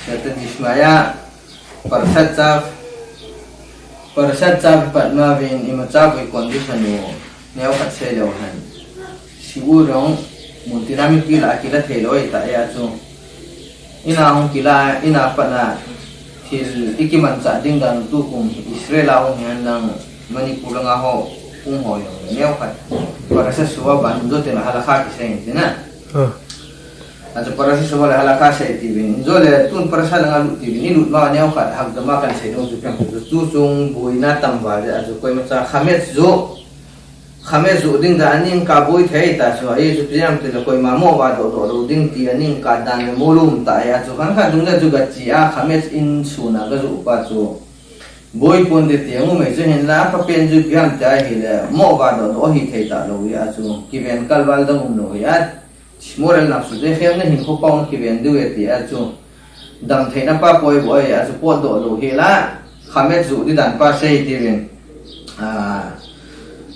Kata Ismaya Persat Chav Padma Vin Ima Chav condition Neo Kat Selo Han Sigurong Muntinami Kila Kila Teloi Ta Yazu Ina Hong Kila Ina Pana Til Ikiman Sa Dinggang Tukum Israel Ahong Yan Lang Manipurang Aho Ho Yung Neo Kat Persat Suwa Bando Tena Halakha Kiseng Tina Atau para siswa boleh halakah saya tibin. Jole tun para sala ngalu tibin. Ini lut ma neo kat hak demakan saya dong supaya tu sung buina tambah. Atau kau macam khamet zo ding dah aning kabui thay ta so. Aye supaya macam kau mamo wado ding ti aning kadan mulum ta ya. So kan dunia juga cia khamet in suna ke rupa so. Boy pun de tiang umai so henla papen ju piam ta hile mo wado hi thay ta lo ya so. Kiven kalwal dong no ya. Moral nafsu je khem na hin ko pong ki ven du eti a chu dam theina pa poi boy a chu pot do lo hela khamet zu di dan pa sei ti ven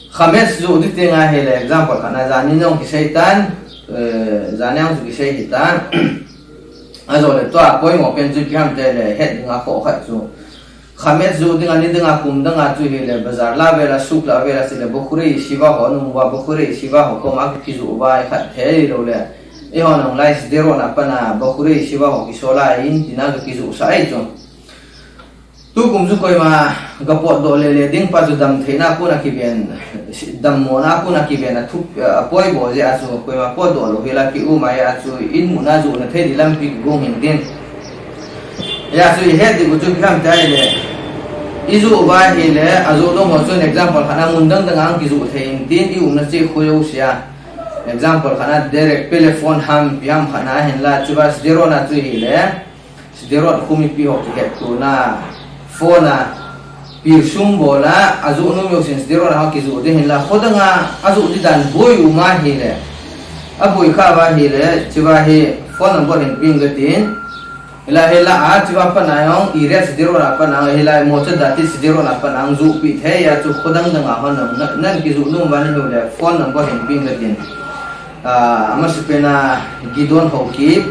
khamet zu di te nga hele example kana zani nong ki shaitan zani ang ki sei hitan a zo le to a poi mo pen ju kyam te le het nga ko khat chu khamet zu di ngani dinga kum danga chu hele bazar la vela suk la vela sile bokhuri shiva ho nu wa bokhuri shiva ho ko ma ki zu ba khat the ro le e ho nong lai zero na pana bokhuri shiva ho ki sola in tina ki zu sai chu tu kum zu koi ma ga pot do le ding pa zu dam theina ko na ki ben dam mo na ko na ki ben a thu poi bo je a chu koi ma pot do lo hela ki u ma ya chu in mu na zu na the di lam pi go hin din ya so he de go chu kam ta le izu ba hele azu do mo so example khana mundang dangang kizu thein tin i umna che khoyo sia example khana direct telephone ham piam khana henla chuba zero na tu hele zero khumi pi ho ke tu na phone na pi sum bola azu no mo sin zero na kizu de henla khodanga azu di dan boy uma hele aboi kha ba hele chuba he phone number hin ping gatin hela a chiwa pa na yong ires zero na pa na hela mocha dati zero na pa na zu pi the ya chu khodang dang ha na nan ki zu nu ban ho le phone number hin ping ga din amasupena gidon ho ki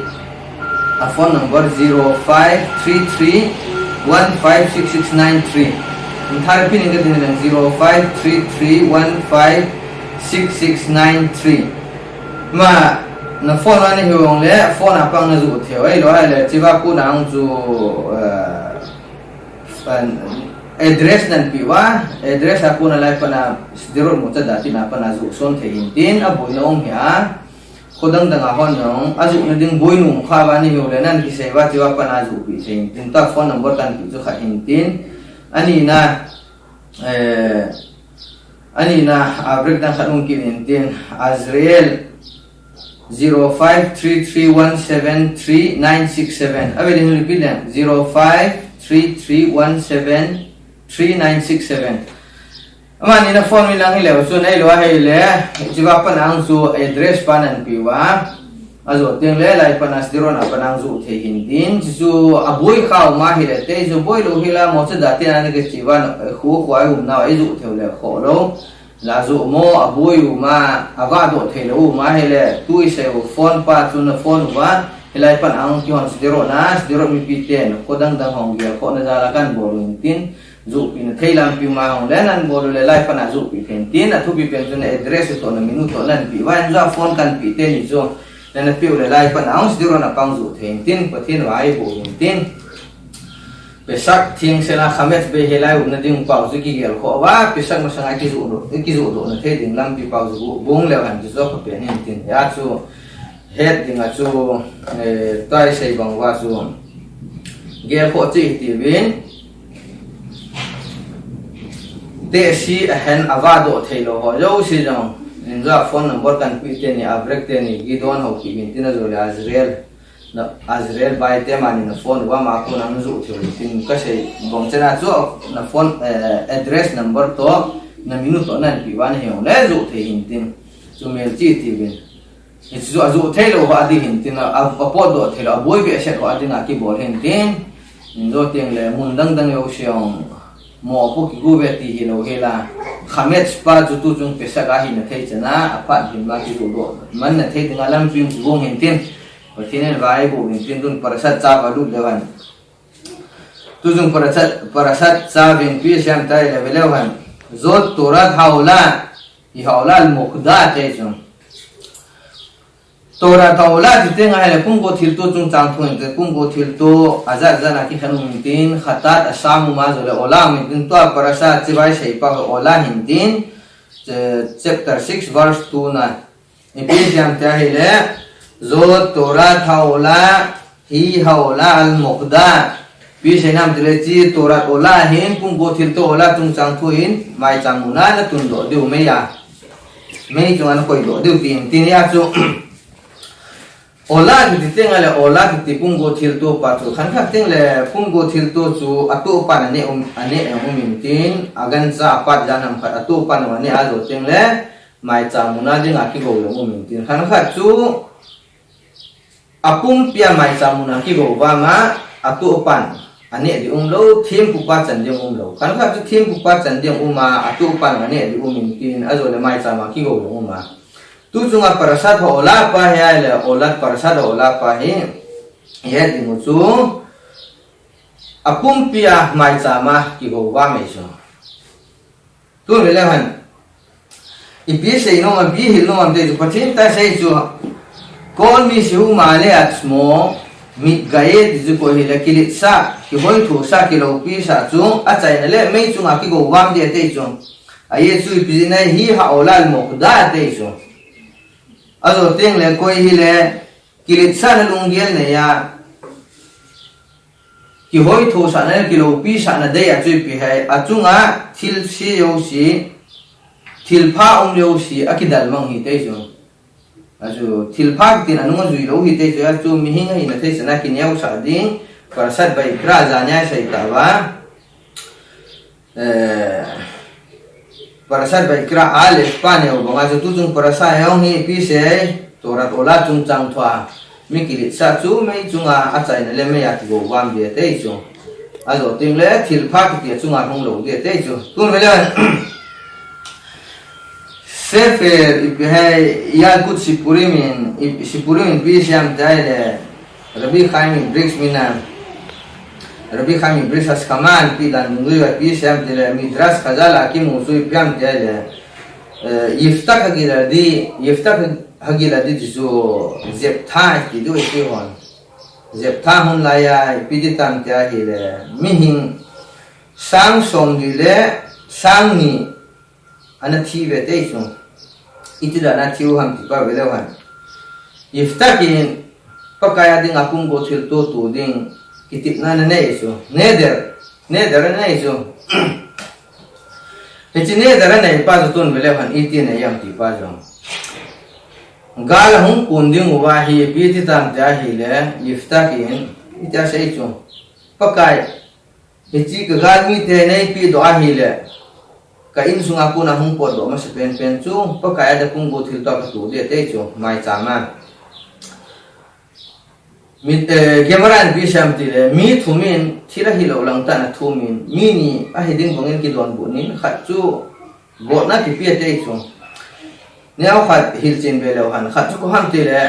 a phone number 0533156693 inthar pin ga din 0533156693 ma na phone ani hiong le phone apang na zu theo ai lo ai le chiwa ku nang zu address nan piwa address aku na lai pana zero mo cha dati na pana zu son thein tin a boi nong hia khodang danga hon nong azu na ding boi nung kha ba ni hiong le nan ki sewa chiwa pana zu pi thein tin ta phone number kan ki zu kha hin tin ani na break dan khanung ki tin Azrael 0533173967 abel hin repeat them 0533173967 amani na phone mi lang ile so nei lo hai le jiwa panang su address panan piwa azo teng le lai panas diro na panang zu the hin din su aboi khaw ma hi le te zu boi lo hila mo cha da te na ke jiwa khu khwai na ai zu the le kho lo la zo mo aboi ma avado thelo ma hele tu se phone pa tu na phone wa helai pan ang ki hon zero mi piten kodang dang hong ge ko na jala kan bolun tin zu pin thailam pi ma hong lenan bolu le lai pan zu pi pen tin a thu pi pen na address to na minuto lan pi wan za phone kan pi ten zo na pi le lai pan ang zero na pang zu then tin pathin wai bolun tin pesak thing sela khamet be helai na ding pau zu ki gel kho wa pesak ma sanga ki zu do na the ding lam pi pau zu bong le han zu zo pa pen hin tin ya chu het ding a chu tai sei bang wa chu ge kho chi ti win te si hen avado thelo ho yo si jong in za phone number kan pi te ni abrek te ni gidon ho ki bin tin zo le Azrael by them and in the phone wa ma ko nang zu thil tin ka sei bong chana chu na phone address number to na minuto nan pi wan he le zu the hin tin chu mel chi ti bin it's zu thelo wa di hin tin a po do thelo boy be shet wa din a ki bol hin tin ndo teng le mun dang dang yo siong mo pu ki gu be ti hi lo hela khamet spa chu tu chung pesa ga hin thei chana apa hin ma ki do man na thei ding alam ping bong hin tin thì nên vài bộ mình tin tuân parasat cha vào lúc lewan tu dùng parasat cha viên pi xem tay là về lewan zot torat haula al-muqda thế chứ torat haula thì tiếng Ai là cũng có thiếu tu chung trang thuần thì cũng có thiếu tu azar zana ki khanu mình tin khatat asamu ma rồi ola mình tin tu parasat chỉ vài sei pa ola mình tin chapter 6 verse 2 na pi xem tay là zot torat haula hi haula al-muqda pi sei nam tile chi torat ola hin cũng có thiếu tu ola chung trang thuin mai chang muna na tun do deu me ya me chung an koi do deu tin ya chu ola thì tiếng là ola thì cũng có thiếu tu pa chu khán khắc tiếng là cũng có thiếu tu chu atu pa na ne min tin agan sa pa jan ham khat atu pa na ne a zo tiếng là mai chang muna ding a ki go lo min tin khán khắc chu apum pia mai chang muna ki go wa ma atu pan ane di lo thiem pu pa chan ding lo khán khắc chu thiem pu pa chan ding ma atu pan ane di min tin a zo le mai chang ma ki go lo ma tu chunga parasat ola pa he le olat parasat ola pa he he di mu chu apum pia mai chama ki go wa me so tu le han ipi sei no am bi hil no am de pathin ta sei chu kon mi siu ma le at mo mi gae di ko hi le kilit sa ki hoi thu sa ki lo pi sa chu a chai na le me chunga ki go wam de te chu aye chu pi na hi ha ola al muqda te chu azo tiếng le koi hi le kilit sa na lungiel ne ya ki hoi thu sa na kilo pi sa na de ya chui pi hai achunga thil si yo si thil pha yo si akidal mang hi te jo azu thil pha tin anu zui lo hi te jo chu mi hinga hi na te sa na ki nyau sa ding parasat bai kra za nya sai ta wa parasat bai kra alif pa ne o nga tu chung parasat yong hi pi se torat ola chung chang thwa mi kilit sa chu mai chunga a chai na le me ya ti go wam de te chu a zo ting le thil pha ki ti chunga hong lo de te chu tun ve le sefer ipi hai ya kut sipurim pi siam dai le Rabbi Chaim Briggs mina Rabbi Chaim Briggs as kaman pi dan ngui wa pi siam tile midras kazala ki musui piam tile yiftak hagila di zo zepta ki do ki hon zepta hon la ya pi di tam tia hi le mihin sang som di le sang ni ana thi ve te so itida na thiu ham ti pa ve le wan yiftak in pakaya ding akung go thil to tu ding kitip na ne so neder na so hechine dara na pa zo ton vele han iti na yam ti pa zo gal hung kunding wa hi pi ti tam ja hi le yiftakin ita sei so pakai hechi ka gal mi te nei pi do a hi le ka in sunga ku na hung po do ma se pen chu pakaya da kung go thil to tu de te so mai chama mi gemaran bi sham ti le mi thumin thila hi lo lang ta na thumin mi ni a heding bongin ki don bu nin khat chu go na ti pi te chu neo khat hil chin be lo han khat chu ko ham ti le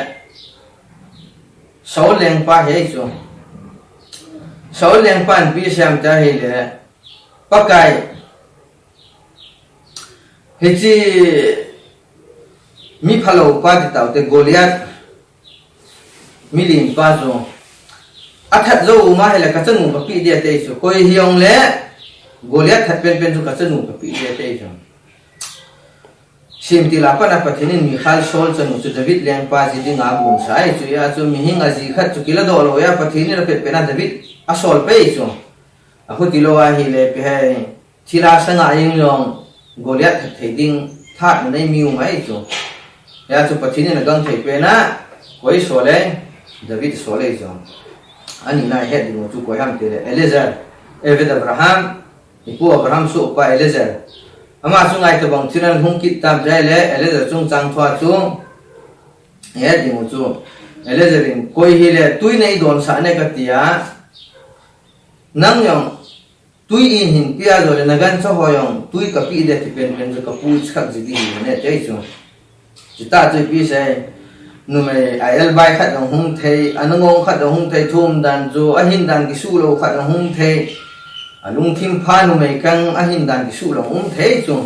so leng pa he chu so leng pan bi sham ta hi le pakai he chi mi phalo pa ti taw te Goliath milim pa zo athat zo ma hele ka chanu ka pi de te so koi hiong le Goliath that pen zo ka chanu ka pi de te so sim ti la pa na pathinin Michal Sol chanu chu David leng pa ji ding a bun sai chu ya chu mi hinga ji khat chu kila do lo ya pathinin ra pe na David a sol pe so a khu ti lo a hi le pe hai thila sanga ying yong Goliath thei ding that na nei miu mai so ya chu pathinin na gang thei pe na koi so le David solei jong ani na he di chu ko ham te Eliezer Eved Abraham ipu Abraham su pa Eliezer ama chu ngai to bang chiran hung kit tam jai le Eliezer chung chang thwa chu he di chu Eliezer in koi hi le tui nei don sa ne ka tia nang yong tui in hin pia do le nagan cho ho yong tui ka pi de ti pen pen ka pu chak ji di ne te chu ta chu pi se nume ayel bai khat dong hung thei anangong khat dong hung thei thum dan zo ahin dan ki su lo khat dong hung thei alung thim pha nume kang ahin dan ki su lo hung thei chu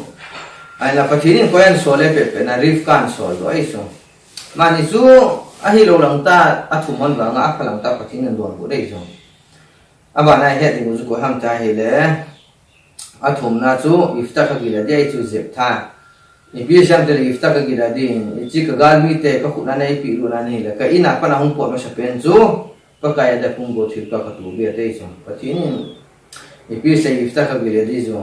ai la pathirin koyan sole pe na rif kan sol do ai chu mani chu ahi lo lang ta athumon ba nga khalang ta pathirin don bo dei chu aba na he ti chu ko ham ta he le athum na chu ifta ka gila dei chu zep tha ipi sam te ifta ka gila din ichi ka gal mi te ka khuna nei pi lu na nei la ka ina pa na hung pot ma sa pen chu pa ka ya da pung go thil ka ka tu be dei chu pathirin ipi se ifta ka gila di chu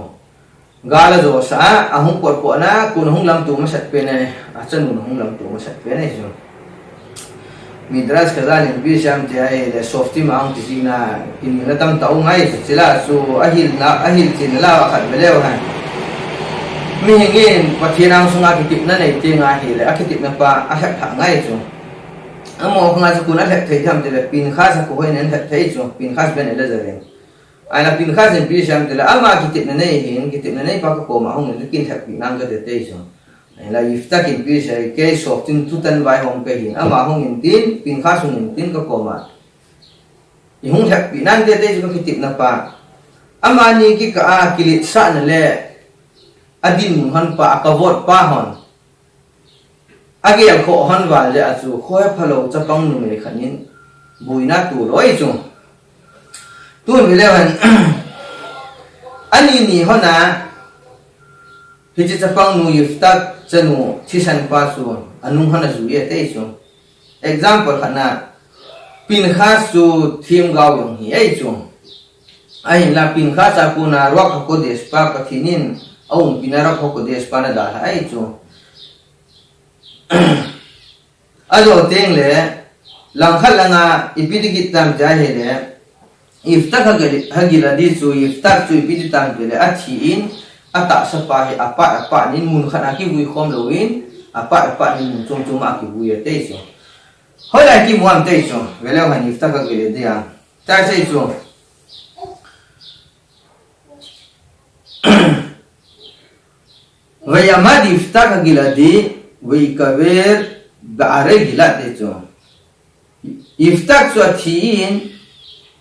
gala zo sa ahung pot po na kun hung lam tu ma sat pe ne a chan mun hung lam tu ma sat pe ne chu midras ka zalin ipi sam te ai le softi ma ang ti na in na tam tau ngai sila su ahil tin la khat belew han mi hingin pathinang sunga kitip na nei tinga hi le akitip na pa a hak tha ngai chu amo khanga chu kun a hak thei tham te le pin kha sa ko hoin hak thei chu pin khas ben ele zaren ana pin khas en pi sam te le ama kitip na nei hin kitip na nei pa ko ma hong ne kin thak pi nang ga te te chu la ifta kin pi sai ke soft tin tutan bai hong pe hin ama hong in tin pin khas in tin ko ma i hong thak pi nang te te chu kitip na pa ama ni ki ka a kilit sa na le adin han pa akavot pa hon agi ko han wal le achu khoi phalo chapang nu me khanin buina tu loi chu tu mi le han ani ni hona hiji chapang nu iftak chanu chisan pa chu anung hana zu ye te chu example khana pin khas chu thim gaw yong hi ai chu ai la pin khas apuna rok ko des pa pathinin ông pinara khoko des pana da ai chu ajo teng le lang khal langa ipidikit tam ja he le iftak hagila di chu iftak chu ipidit tam le athi in ata sapa he apa nin mun khana ki bui khom loin apa nin chung chung ma ki bui te chu hoi lai ki muam te chu vele han iftak hagile dia ta sei chu Vayamad iftak giladi vaykaver baare gilat itu. Iftak suatiin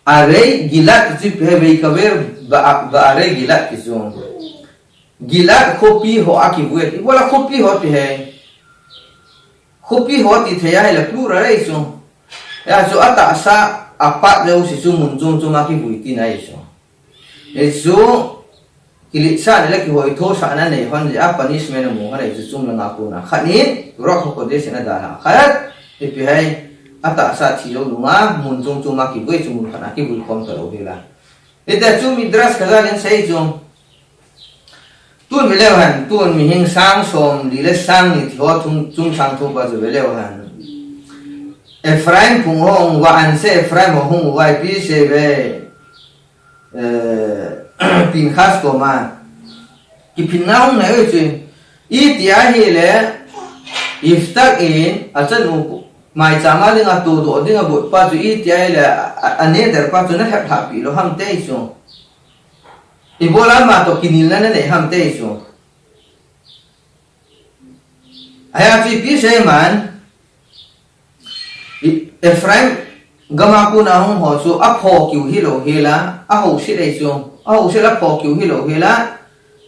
are gilat itu vaykaver baare gilat itu. Gilat kopi ho aki buat. Ibola kopi ho tihe. Kopi ho tihe ya la plura itu. Ya so ata sa apa jauh sisu muncung aki buitin itu. Itu kilit sa nila ki hoi tho sa na nei hon ja punishment mo ngare chu chung na ku na khani ro ko de sena da na khat ipi hai ata sa thi lo lunga mun chung chung ma ki boi chung mun khana ki bul kom ta ro dela ida chu midras khala gen sei chung tun melew han tun mi hing sang som li le sang ni tho chung sang tho ba ju melew han Ephraim pung hong wa an se Ephraim hong wa pi se ve pin khas ko ma ki pin na hong nei chu I tia hi le iftak in achan u mai chama linga tu do dinga bu pa chu I tia le ane der pa chu na hap pi lo ham te chu ibola ma to kinil na ne ham te chu aya chi pi se man Ephraim gama ku na hong ho chu a pho kyu hi lo hela a ho si dei chu a ho se la pho kyu hi lo hela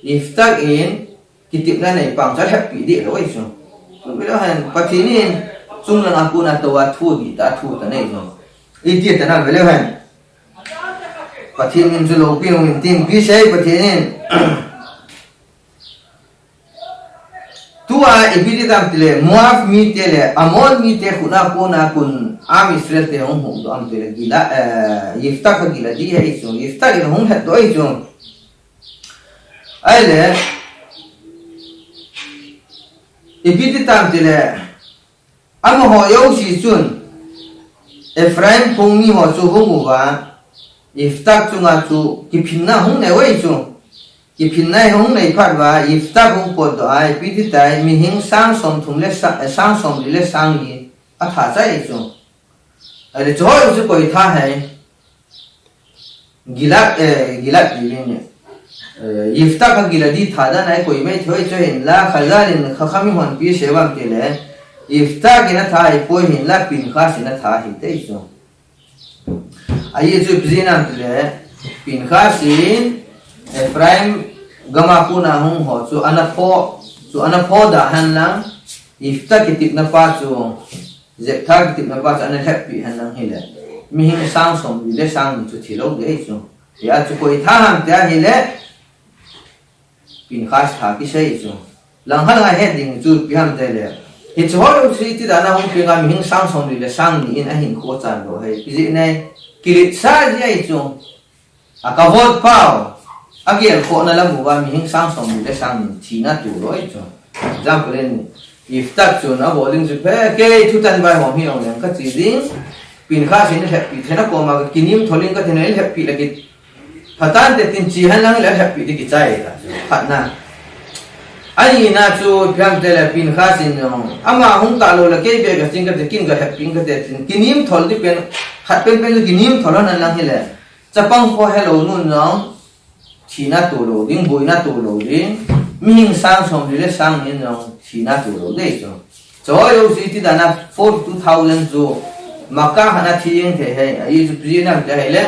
iftak in kitip na nei pang cha happy di lo chu bilo han patinin chung lang aku na to wa thu di ta thu ta nei no I di ta na bilo han patinin chu lo pi min tim pi sei patinin tua ibidi tam tile muaf mi tele amon mi te khuna ko na kun am Israel te hong hong do am tele gila iftak gila di hai so iftak hong hat do ai so ale ibidi tam tile am ho yo si chun Ephraim pong mi ho chu hong wa iftak chunga chu ki phinna hong ne wei chu ki phinnai hong nei phat wa iftak hong pot do ai pi tai mi hing sang som thum le sang som le sang ni a tha chai chu ale choi chu koi tha hai gilat di ne iftak giladi tha da nai koi mai thoi cho hin la khazalin khakhami hon pi sewam ke le ifta kina tha hi poi hin la Pinchas ina tha hi te chu ai chu pzinam le Pinchas in Ephraim gama kuna hung ho chu anapho da han lang ifta kitip na pa chu Jephthah kitip na pa chu ana happy han lang hi le mi hing sang som le sang chu thilo de chu ya chu koi tha ham ta hi le Pinchas tha ki sei chu lang hal nga heading chu pi ham te le hi chu ho tri ti da na hung pi nga mi hing sang som le sang ni in a hin ko chan lo hai pi ji nei kirit sa ji ai chu a ka vot pao a giel ko na la mu wa mi hing sang som le sang ni thi na tu lo ai chu example ni if tak chu na bowling chu pe ke thu tan bai hom hi ong ka chi ding Pinchas in happy thena ko ma kinim tholing ka thena happy lagi phatan te tin chi han lang le happy ti ki chai ta khat na ai na chu pham te le Pinchas in ama hung ta lo la ke be ga sing ka te kin ga happy ka te kinim thol di pen khat pen kinim tholan nan lang hi le chapang ko hello nun nong china tu lo ding boina tu lo ding ming sang som le sang ni nong china tu lo de cho yo si ti da na 42,000 zo maka hana thieng the he ai chu pri na ta he le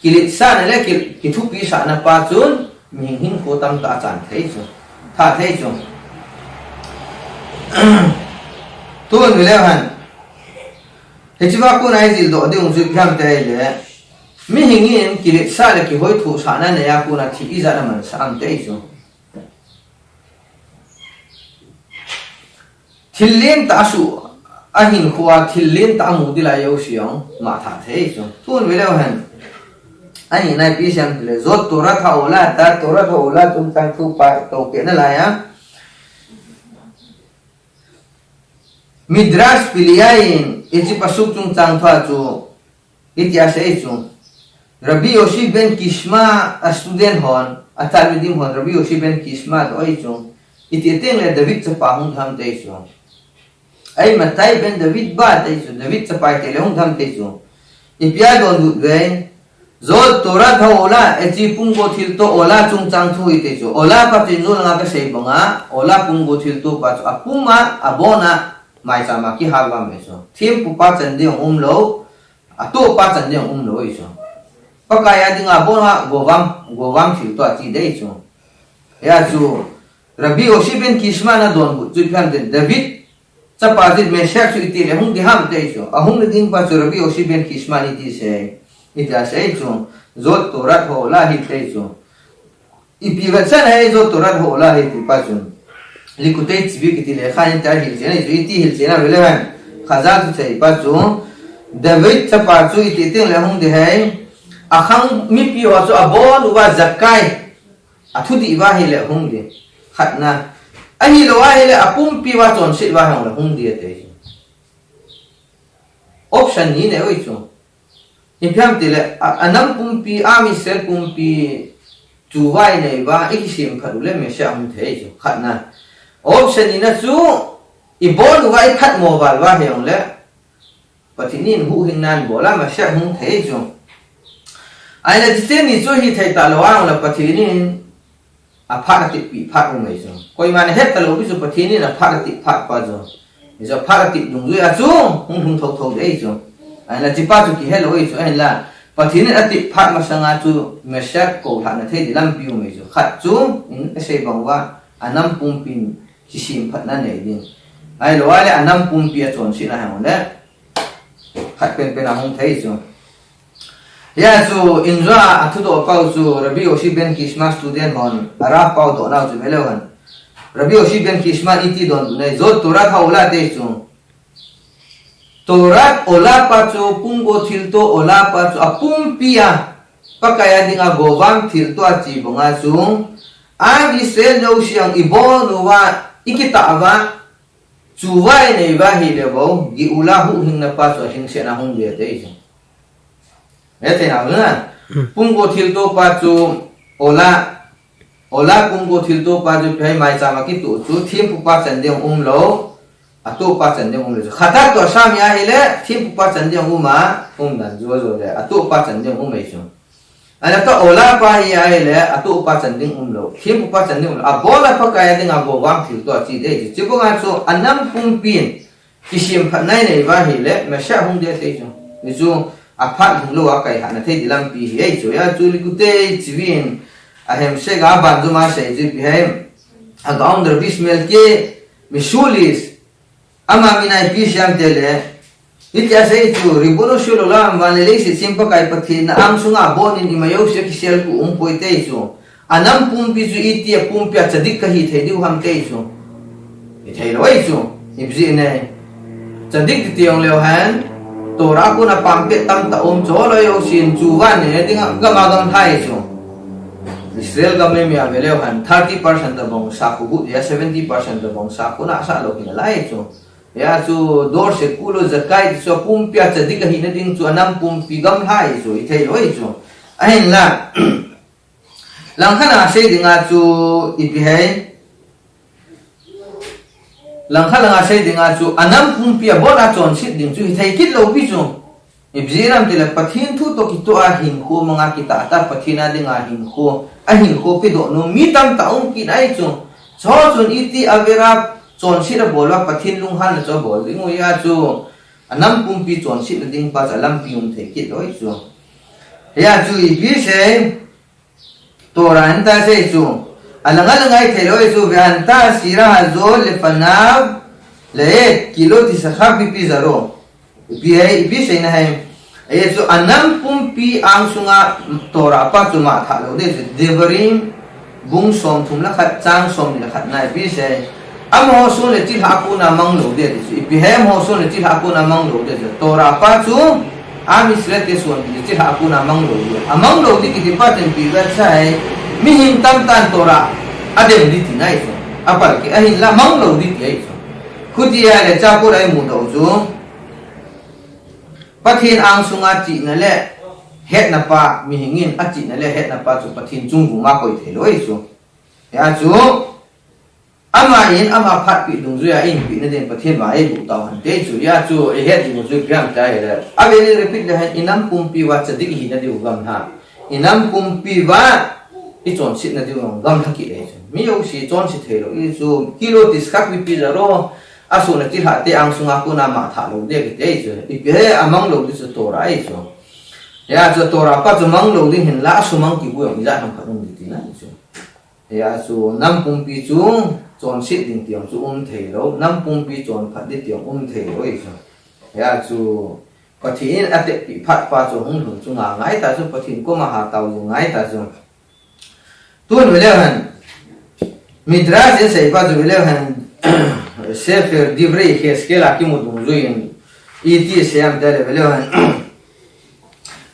kilit sa na le ki thu pi sa na pa chun ming hin ko tam ta chan thei chu tha thei chu tu ni le han he chi ba ko nai ji do de ung chu pham te le mi hing in kilit sa le ki hoi thu sa na ne ya ko na thi i za na man sa am te chu thilin ta su ahin khuwa thilin ta mu dila yo siang ma tha the chu tun velo han ani nai pi siam le zot tora tha ola tum tang thu pa to ke na la ya midras piliain eti pasuk tung tang tha chu ityas e chu Rabbi Yoshi ben Kishma a student hon a talmidim hon Rabbi Yoshi ben Kishma do ai chu iti teng le David cha pa hung tham te chu ai Matai ben David ba te chu David cha pa te le hung tham te chu ipia don du ve zo tora tha ola eti pung go thil to ola chung chang thu ite chu ola pa tin nu nga ka sei banga ola pung go thil to pa chu apuma abona mai sa ma ki halwa me chu thim pu pa chan de lo a to pa chan de lo i chu pakaya ding abona gowam thil to ti de chu ya chu Rabbi Yoshi ben Kishma na don bu chu pham de David Sapazit me shek su iti le hung di ham te chu a hung ding pa chu Rabbi Yoshi ben Kishma ni ti se ita se chu zot torat ho la hi te chu ipi vatsan hai zot torat ho la hi ti pa chu likutei chibi ki ti le khan ta hil se ne iti hil se na vele han khaza tu se pa chu David chapa chu iti ting le hung di hai akhang mi pi wa chu abon wa zakai athu di wa hi le hung di khatna ahi lo wa hele apum pi wa chon sit wa hang la hung dia te option ni ne oi chu impyam ti le anam pum pi ami sel pum pi chu wai nei wa ikisim khadu le me sha hum the chu khatna option ni na chu I bon wa I khat mobile wa he ong le patinin hu hin nan bola ma sha hung the chu ai la ti ni chu hi thai ta lo wa la patinin a pha ti pi pha ong mai chu koi man het ta lo bi chu patinin a pha ti pha pa chu ni zo pha ti dung zu a chu hung thok thok dei chu ai la ti pa chu ki hello I chu ai la patinin a ti pha ma sanga chu me sha ko tha na the di lam pi mai chu khat chu in se bang wa anam pum pin ki sim phat na nei ding ai lo ale anam pum pi a chon si na ha le khat pen pen a hung thei chu ya chu inza athu do pau chu Rabbi Yoshi ben Kishma student hon ara pau do na chu melo han Rabbi Yoshi ben Kishma iti don ne zo tora tha ola te chu torat ola pa chu pungo thil to ola pa chu apum pia pakaya dinga gowam thil to a chi bonga chu a bi sel no siang ibon wa ikita wa chuwai nei ba hi le bo gi ula hu hing na pa chu hing se na hung le te chu thế nào nữa pungo thil to pa chu ola pungo thil to pa chu phai mai cha ma ki tu chu thim pu pa chan deng lo a to pa chan deng lo khata to sam ya hi le thim pu pa chan deng ma dan zo zo le a to pa chan deng mai chu ana to ola pa ya hi le a to pa chan deng lo thim pu pa chan deng a bola pa ka ya deng a go wam thil to chi de chi bu nga chu anam pum pin kisim phat nai nei wa hi le me sha hung de te chu ni chu a phat hung lo a kai ha na thei dilam pi hi ei chu ya chu li ku te chwin a hem se ga ban zu ma se ji pi hem a gaung der bismel ke misulis ama minai pi siam te le itya se chu ribono shulo lam van le se simpa kai pathin am sunga bon in imayo se kisel ku poi te chu anam pum pi chu itia pum pya chadik ka hi thei diu ham te chu i thei loi chu ibzi ne chadik ti ong leo han tora ku na pam pe tam ta cho lo yo sin chu van ne ding ga ma gam thai chu Israel government me aveleo han 30% da bong sa ku ya 70% da bong sa ku na sa lo kin lai chu ya chu dor se kulo zakai so pum pya chadik ka hi na ding chu anam pum pi gam thai chu i thei loi chu ahin la lang khana se dinga chu ipi hai lang khana se dinga chu anam pum pi bona chon sit ding chu thei kit lo pi chu ibziram tele pathin thu to ki to a hin ko manga ki ta ta pathina dinga hin ko a hin ko pi do no mi tam ta ong ki nai chu cho chun iti avera chon sit a bolwa pathin lung han cho bol ding ya chu anam pum pi chon sit ding pa cha lam pi um thei kit loi chu ya chu ipi se Toran ta se chu alangai thelo chu van ta sira zo le panav le kilo ti sakha pi zaro pi se na hai e chu anam pum pi ang sunga tora pa chu ma tha lo de devarim bung som thum la khat chang som la khat nai pi se am ho so le ti ha ku na mang lo de pi hem ho so le ti ha ku na mang lo de tora pa chu am isle te son ti ha ku na mang lo de amang lo di ki pa ten pi ga sai mi hin tam tan tora adem di ti nai so apal ki ahin la mang lo di ti ai so khudi ya le cha ko dai mu do chu pathin ang sunga chi na le het na pa mi hingin a chi na le het na pa chu pathin chung bu ma koi the loi so ya chu ama in ama phat pi dung zu ya in pi na den pathin ba ai bu taw han te chu ya chu e het mu chu pyam ta he le ave le repeat le han inam kum pi wa chadik hi na diu gam ha inam kum pi wa i chon sit na diu gam ha ki le chu mi yo si chon si the lo i chu kilo diskak pi zaro aso na ti ha te ang sunga ku na ma tha lo de ki te chu i pe amang lo chu tora ai chu ya chu tora pa chu mang lo ding hin la su mang ki bu yong ja ham kha dong ti na chu ya chu nam pum pi chu chon sit ding tiang chu thei lo nam pum pi chon phat de tiang thei lo ai chu ya chu pathin ate pi phat pa chu hung hung chu nga ngai ta chu pathin ko ma ha taw ngai ta chu tun vele han midrash se sai pa chu vele han sefer divrei heskel akimu dunzuin iti seam dele vele han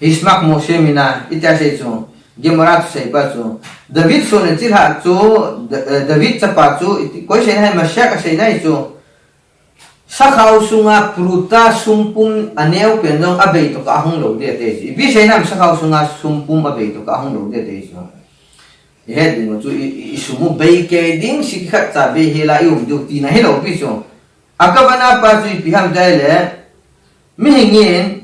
ismak moshe mina ita se chu gemorat sai pa chu david sonen tir ha chu david chapa chu koi se hai masya ka sei nai chu sakhau sunga pruta sumpum aneu penjong abei to ka hung lo de te bi sei nam sakhau sunga sumpum abei to ka hung lo de te chu he ding chu isumu bei ke ding sikhat cha be hela yum du ti na helo pi chu akabana pa chu pi ham dai le mi hingin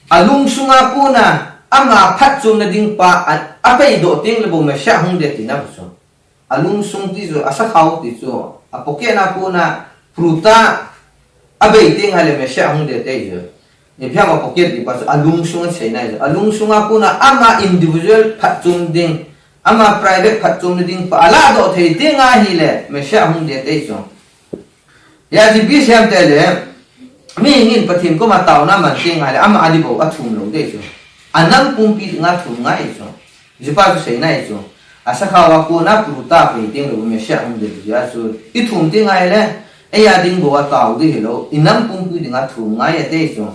alung sunga puna ama phat chu na ding pa apei do ting le bo me sha hung de ti na chu alung sung ti chu asa khau ti chu apoke na puna pruta abei ting hale me sha hung de te ju ni phya ma poke ti pa alung sung sei na alung sunga puna ama individual phat chung ding ama private phat chung ding pa ala do thei ding a hi le me sha hung de te chu ya ji bi siam te le mi ngin pathin ko ma taw na man ting a le ama ali bo a thum lo de chu anam pum pi nga thum nga i chu ji pa chu sei na i chu asa khawa ko na pruta pe ting lo me sha hung de ya chu I thum ting ai le e ya ding bo a taw de hello inam pum pi nga thum nga ya te chu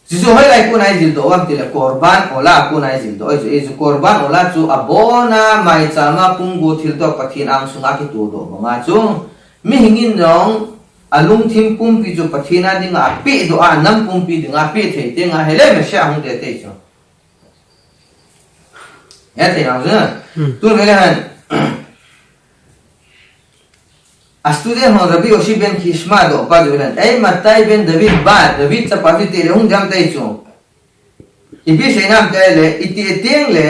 Jisu hai lai ku nai jil do am tile korban ola ku nai jil do e ju korban ola chu abona mai chama punggu thil to pathin ang sunga ki tu do nga chu mi hingin nong alung thim pum pi ju pathina ding a pi do a nam pum pi ding a pi the te nga hele me sha hung de te chu ya te nang zhe tu hele han Astudia ho Rabi Oshi ben Kishma do pa julan ai matai ben David ba David sa pa ti le hung jam tai chu ibi senam tai le iti teng le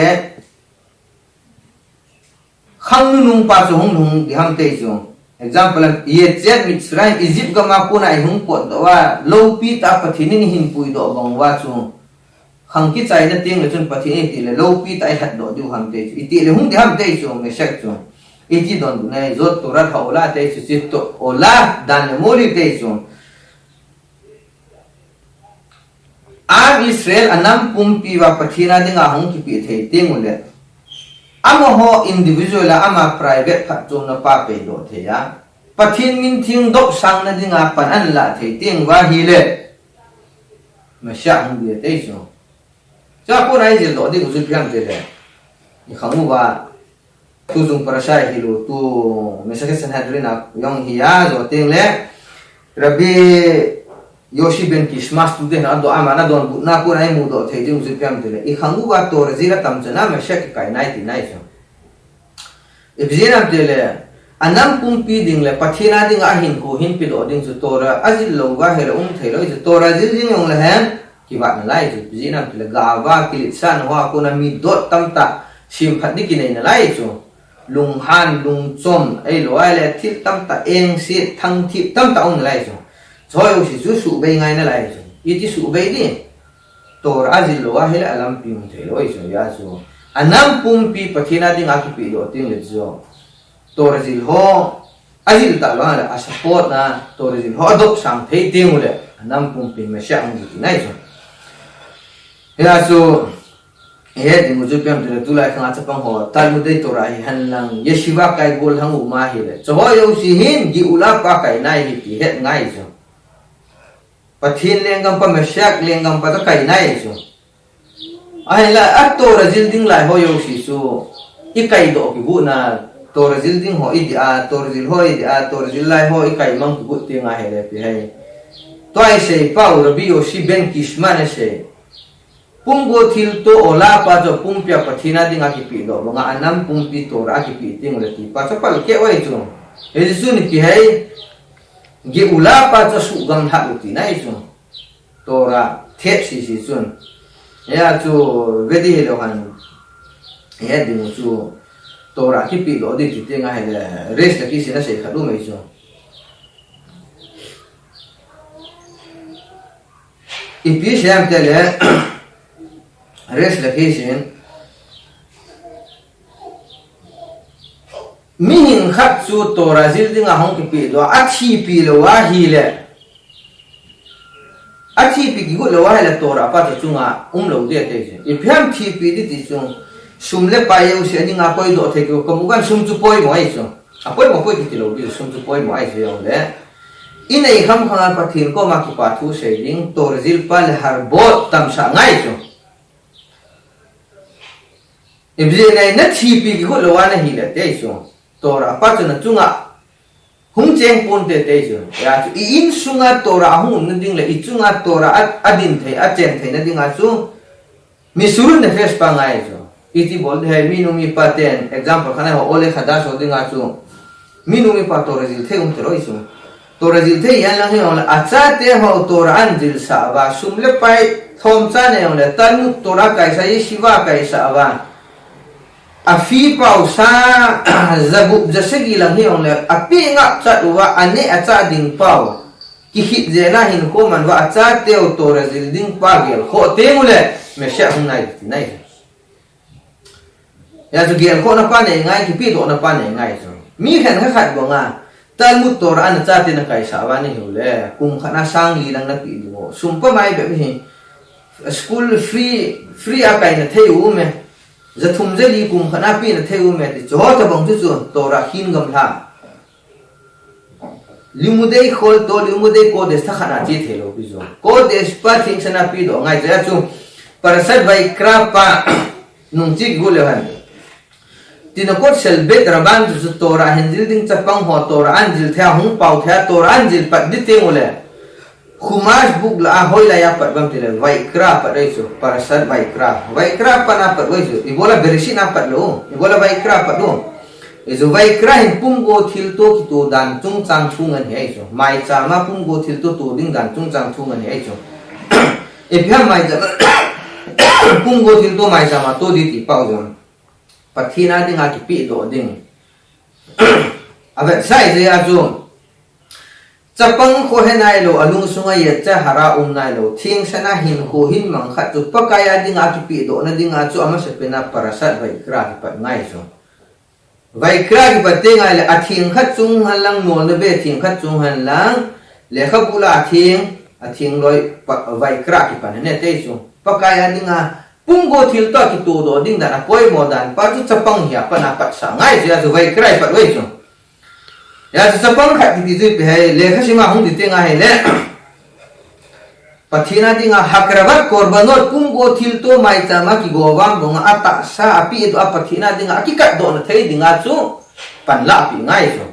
khang nu nung pa chu hung hung di ham tai chu example ye jet Mitzrayim Egypt ga ma puna ai hung pot do wa lo pi ta pathinin hin pui do bang wa chu khang ki chai na ting le chun pathini ti le lo pi ta hat do du ham te chu ti le hung de ham te chu me shak chu iti don ne zot to ra thaula te chu sit to ola dan le mori te chu am Israel anam pumpi wa pathina dinga hung ki pi the tingule ama ho individual ama private phat chung na pa pe do the ya pathin min thing dok sang na dinga pan an la the ting wa hi le ma sha hung de te chu cha ko nai je do ding su phiam te le ni khamu wa tu chung parasha hi lo tu mesake san hadrina yong hi ya do ting le rabbi Yoshi ben Kishmas tu den ado amana don na ko nai mu do the jing su pyam te le I khangu wa to razira tam chana me shek kai nai ti nai so e bizina te le anam pum pi ding le pathina ding a hin ko hin pi do ding su tora azil lo wa he lo the lo su tora jil jing yong le han ki wa na lai su bizina te le ga wa ki san wa ko na mi do tam ta sim phat ni ki nei na lai so lung han lung chom ai lo ai le thip tam ta eng si thang thip tam ta on lai so Zoyo si su su bay ngay na lai so. Iti su bay di. Tor azil lo ahil alam pi mo tayo so ya so. Anam pumpi pathina ding aki pi do ting le so. Tor azil ho azil ta lo ala support na tor azil ho adop sang thei ting ule. Anam pumpi me sha ang di nai so. Ya so di mo ju pyam de tu lai khang cha pang ho tal mu dei tor ai han lang yeshiva kai gol hang u ma hi le. Zoyo si hin gi ula pa kai nai hi ti het ngai so. Pathin lengam pa mesyak lengam pa ta kai nai so ai la atto razil ding lai ho yo si so I kai do ki bu na to razil ding ho I dia to razil ho I dia to razil lai ho I kai mang ki bu ti nga he le pi hai to ai sei pa u rabi yo si ben kishman se punggo thil to ola pa jo pumpya pathina ding a ki pi do nga anam pumpi to ra ki pi ting le ti pa cha pal ke wai chu e su ni pi hai ge ula pa cha su gam ha uti nai chu tora the si si chun ya chu vedi he lo han ya di mu chu tora ki pi lo di ti te nga he le rest ki si na se kha du mai chu I pi sham te le rest la ki sin Mihin khat chu tora zil dinga hong ki pi do athi pi lo wa hi le athi pi ki go lo wa le tora pa chu nga lo de te je I pham thi pi di ti chung sum le pa yo se dinga poi do the ko mu gan sum chu poi mo ai chu a poi mo poi ki lo bi sum chu poi mo ai se yo le I nei kham khang pa thin ko ma ki pa thu se ding tor zil pa le har bot tam sa ngai chu I bi nei na thi pi ki go lo wa na hi le te chu tora pa chuna chunga hung cheng pon te te chu ya chu I in sunga tora hung na ding le I chunga tora adin thei a chen thei na ding a chu mi surun ne face pa ngai chu iti bol de mi nu mi pa ten example khana ho ole khada so ding a chu mi nu mi pa tora jil thei te roi chu tora jil thei yan lang he on a cha te ho tora an jil sa ba sum le pai thom cha ne on le tan mu tora kai sa yi shiva kai sa ba a fi pau sa zabu jasegi lang hi on le a pi nga cha wa ane a cha ding pau ki hit je na hin ko man wa a cha te o to rezil ding pa gel kho te mule me sha hung nai ti nai ya zu gel ko na pa ne ngai ki pi do na pa ne ngai so mi khan kha khat bo nga tal mu to ra an cha te na kai sa wa ni hu le kum khana sang li lang na pi do sum pa mai be hi school free a kai na thei u me zathum zeli kum khana pi na theu me ti cho ta bang chu chu tora hin gam tha limudei khol to limudei ko des tha khana chi thelo pi zo ko des pa thing sana pi do ngai ja chu parasat vai krapa nung chi gule han tin ko sel bet raban chu tora hinjil ding chapang ho tora anjil thya hung pau thya tora anjil pat di te ngole Khumash buk la hoi la ya pat bam tile vaikra pat dai so parasat vaikra pa na pat wai so ibola berisi na pat lo ibola vaikra pat lo izo vaikra hin pum go thil to ki to dan chung chang thung an hei so mai cha ma pum go thil to ding dan chung chang thung an hei so e pham mai da pum go thil to mai cha ma to di ti pau jam pathina ding a ki pi do ding avet sai je azu chapang ko henai lo alung sunga ye cha hara nai lo thing sana hin ho hin mang khat tu pakaya dinga ki pi do na dinga chu ama se pena parasat vai kra ki pat ngai so vai kra ki pat te ngai le athing khat chung han lang no na be thing khat chung han lang le kha pula athing loi vai kra ki pat ne te chu pakaya dinga punggo thil to ki tu do ding da na poi mo dan pa chu chapang ya pa na pat sa ngai je zu vai kra pat wei chu ya chapang khat ti ji pe hai le kha sima hung ti te ngai le pathina dinga hakravat korbanot punggo thil to mai ta ma ki gowam bonga ata sa api itu apathina dinga akikat do na thei dinga chu pan la pi ngai chu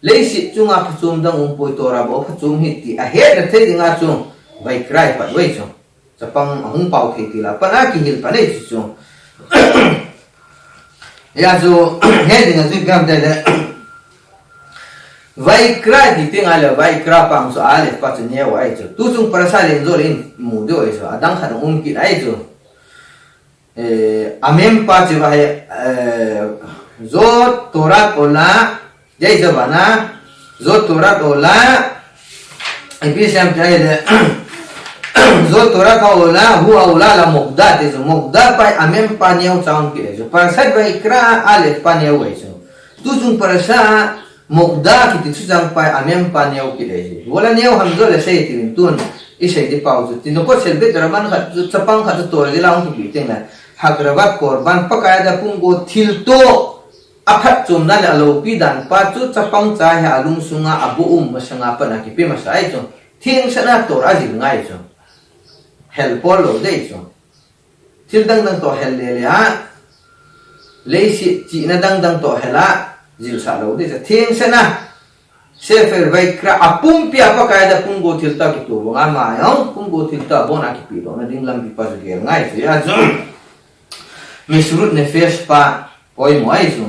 le si chunga phachum dang poi to ra bo phachum hi ti a he na thei dinga chu vai krai pat wei chu chapang hung pau thei ti la pana ki hil panai chu ya chu he dinga zu gam da vai kra di ting ala vai kra pang so ale pa chen ye wai chu tu chung parasa len zo lin mu de oi so adang kha dong ki dai chu amem pa che ba he zo torat ola jai zabana zo torat ola ipi sam jai de zo torat ola hu ola la mukda de zo mukda pa amem pa nyau chang ki de parasa vai kra ale pa nyau wai chu tu chung parasa mukda ki ti chang pai amem pa neu ki dei wala neu ham zo le sei ti tun i sei di pau zu ti no ko sel be draman khat zu chapang khat to le lang ki bi teng na hagrabat korban pakaya da punggo thil to aphat chum na la lo pi dan pa chu chapang cha ha alung sunga abu masanga pa na ki pe masai chu thing sana to ra ji ngai chu hel pol lo dei chu thil dang dang to hel le le ha le si chi na dang dang to hela jil sa lo de thing sana sefer vai kra apum pia pa kai da punggo thil ta ki tu nga ma yong punggo thil ta bona ki pi do na ding lam pi pa ge ngai se ya zo misrut ne fes pa poi mo ai zo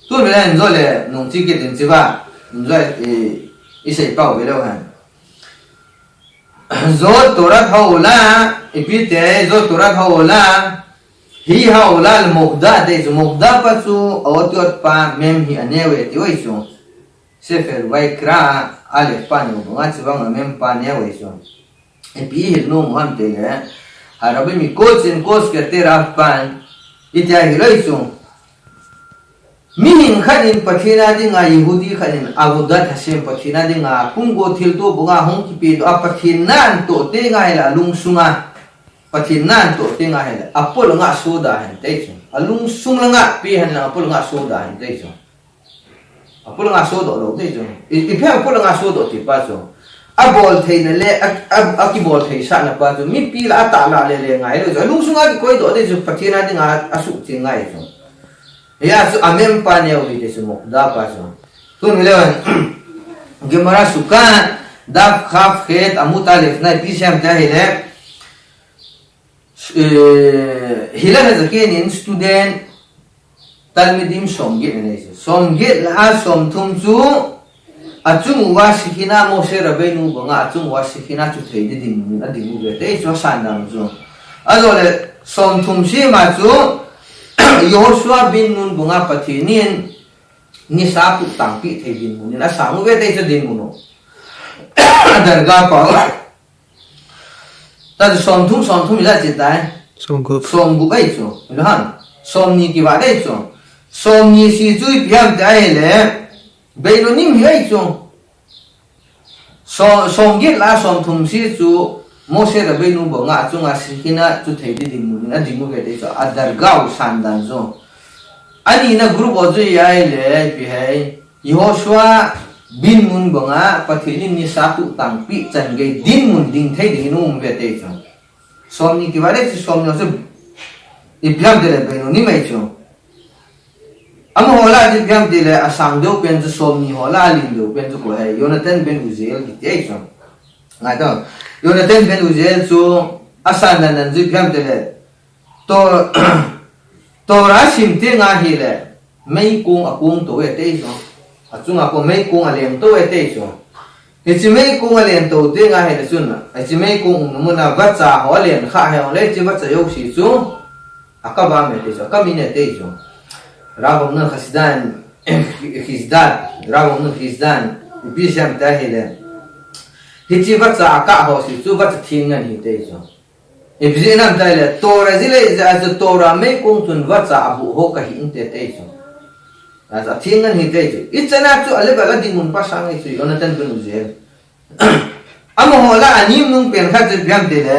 tu le en zo le nong chi ke din chi ba zo i sei pa ve lo han zo torat haula ipi te zo torat haula hi haula al mukda de zo mukda pa chu awtiot pa mem hi anewe ti oi chu sefer vai kra ale pa no nga chwang mem pa ne oi chu epi hi no mo ham te le harabe mi coach ke tera pan itya hi loi chu mi hin khanin pathina dinga yehudi khanin agudat hasem pathina dinga punggo thil to bunga hong ki pe do apathinan to te nga la lungsunga pathinan to te nga hela apol nga soda han te chu alung sung nga pi han la apol nga soda han te chu apol nga soda lo te chu I phe apol nga soda ti pa chu abol thei na le akibol thei sa na pa chu mi pi la ta la le ngai lo alung sung nga ki koi do te chu pathina dinga asu chi ngai chu ya chu amem pa ne wi te chu mokda pa chu tu mi le gemara suka daf khaf khet amuta le na pi sham ta hele hilana zakenin student talmidim somge ne somge la som thum chu achung wa sikina mo se rabenu banga achung wa sikina chu thei de din na ding ge te chu san dam chu azole som thum si ma chu yoshua bin nun bunga pathinin ni sa pu tang pi thei din mun na sang ve te chu din mun darga pa ta som thum la chi dai som gu ai chu han som ni ki wa dai chu som ni si chu piam dai le bei no nim ai chu som ge la som thum si chu mo se da bei nu bo nga chu nga si kina chu thei di din mu na di mu ge dai chu adar gau san dan zo ani na group o ju ai le pi hai yoshua bin mun bonga pathinin ni satu tangpi chan ge din mun ding thei ding nu ve te chu som ni ki wale chi som no se ibyam de le be no ni mai chu am hola ji byam de le asang do pen chu som ni hola lin do pen chu ko hai yonatan ben uzel ki te chu ngai do yonatan ben uzel chu asan nan ji byam de le to ra sim te nga hi le mai kung akung to ve te chu achunga ko mai kung alem to ve te chu chi mai kung alem to te nga he chun na chi mai kung mu na va cha ho len kha he le chi va cha yo si chu akaba me te chu ka mi ne te chu ra bom na khasidan Hizdan rawong nu Hizdan bi sam ta hele hi chi va cha ka ho si chu va thing ngan hi te so e bi nam ta le tora zile za tora me kong tun va cha abu ho ka hi in te te so as a thing ngan hi te so ichana chu ale ba la ding mun pa sang hi chu yonatan bin uzel amo ho la anim nung pen kha je byam te le